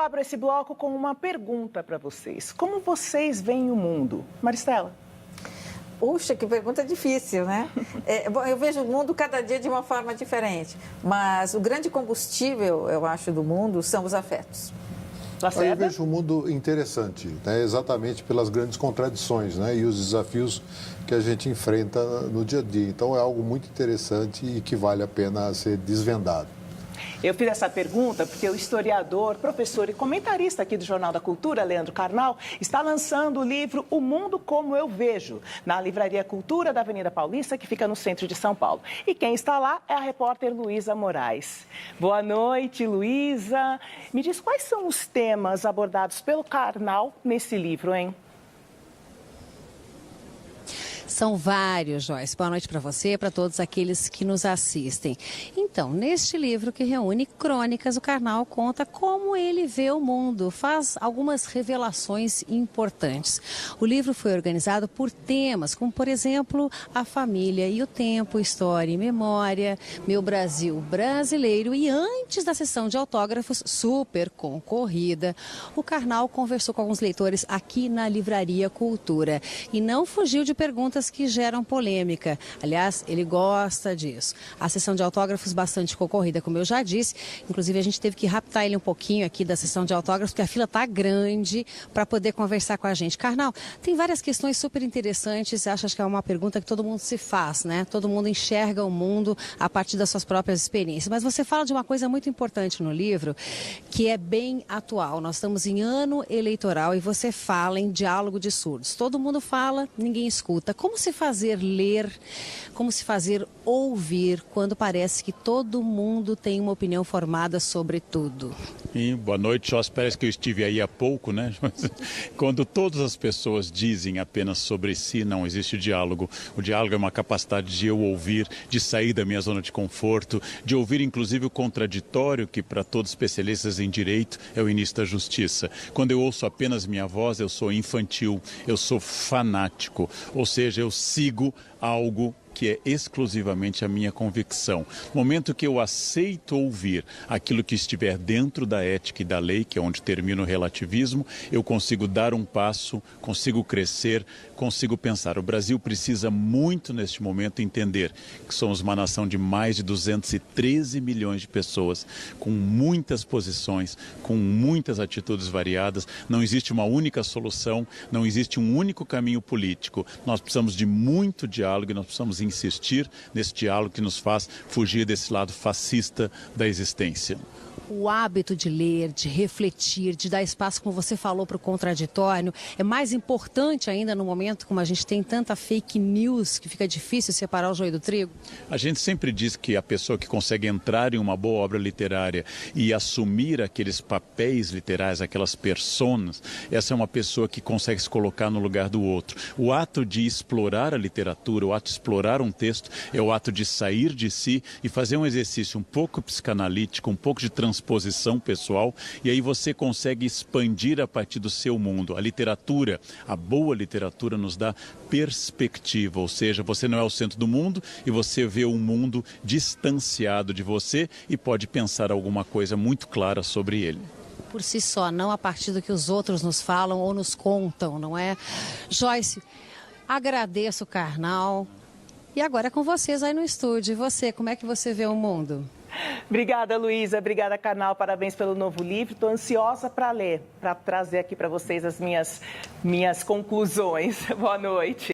abro esse bloco com uma pergunta para vocês. Como vocês veem o mundo? Maristela? Puxa, que pergunta difícil, né? Bom, eu vejo o mundo cada dia de uma forma diferente, mas o grande combustível, eu acho, do mundo são os afetos. Eu vejo um mundo interessante, né? Exatamente pelas grandes contradições, né? E os desafios que a gente enfrenta no dia a dia. Então é algo muito interessante e que vale a pena ser desvendado. Eu fiz essa pergunta porque o historiador, professor e comentarista aqui do Jornal da Cultura, Leandro Carnal, está lançando o livro O Mundo Como Eu Vejo, na Livraria Cultura da Avenida Paulista, que fica no centro de São Paulo. E quem está lá é a repórter Luísa Moraes. Boa noite, Luísa. Me diz quais são os temas abordados pelo Carnal nesse livro, hein? São vários, Joyce. Boa noite para você e para todos aqueles que nos assistem. Então, neste livro que reúne crônicas, o Carnal conta como ele vê o mundo, faz algumas revelações importantes. O livro foi organizado por temas, como, por exemplo, a família e o tempo, história e memória, meu Brasil brasileiro. E antes da sessão de autógrafos, super concorrida, o Carnal conversou com alguns leitores aqui na Livraria Cultura e não fugiu de perguntas que geram polêmica. Aliás, ele gosta disso. A sessão de autógrafos bastante concorrida, como eu já disse. Inclusive, a gente teve que raptar ele um pouquinho aqui da sessão de autógrafos, porque a fila está grande para poder conversar com a gente. Carnal, tem várias questões super interessantes. Acho que é uma pergunta que todo mundo se faz, né? Todo mundo enxerga o mundo a partir das suas próprias experiências. Mas você fala de uma coisa muito importante no livro, que é bem atual. Nós estamos em ano eleitoral e você fala em diálogo de surdos. Todo mundo fala, ninguém escuta. Como se fazer ler, como se fazer ouvir quando parece que todo mundo tem uma opinião formada sobre tudo? E boa noite, Joyce. Parece que eu estive aí há pouco, né? Quando todas as pessoas dizem apenas sobre si, não existe diálogo. O diálogo é uma capacidade de eu ouvir, de sair da minha zona de conforto, de ouvir inclusive o contraditório, que para todos especialistas em direito é o início da justiça. Quando eu ouço apenas minha voz, eu sou infantil, eu sou fanático, ou seja, eu sigo algo que é exclusivamente a minha convicção. No momento que eu aceito ouvir aquilo que estiver dentro da ética e da lei, que é onde termina o relativismo, eu consigo dar um passo, consigo crescer, consigo pensar. O Brasil precisa muito neste momento entender que somos uma nação de mais de 213 milhões de pessoas, com muitas posições, com muitas atitudes variadas. Não existe uma única solução, não existe um único caminho político. Nós precisamos de muito diálogo e nós precisamos insistir nesse diálogo que nos faz fugir desse lado fascista da existência. O hábito de ler, de refletir, de dar espaço, como você falou, para o contraditório, é mais importante ainda no momento como a gente tem tanta fake news que fica difícil separar o joio do trigo? A gente sempre diz que a pessoa que consegue entrar em uma boa obra literária e assumir aqueles papéis literários, aquelas personas, essa é uma pessoa que consegue se colocar no lugar do outro. O ato de explorar a literatura, o ato de explorar um texto, é o ato de sair de si e fazer um exercício um pouco psicanalítico, um pouco de transposição pessoal, e aí você consegue expandir a partir do seu mundo. A literatura, a boa literatura nos dá perspectiva, ou seja, você não é o centro do mundo e você vê o mundo distanciado de você e pode pensar alguma coisa muito clara sobre ele. Por si só, não a partir do que os outros nos falam ou nos contam, não é? Joyce, agradeço o Carnal. E agora é com vocês aí no estúdio. E você, como é que você vê o mundo? Obrigada, Luísa. Obrigada, Carnal. Parabéns pelo novo livro. Estou ansiosa para ler, para trazer aqui para vocês as minhas conclusões. Boa noite.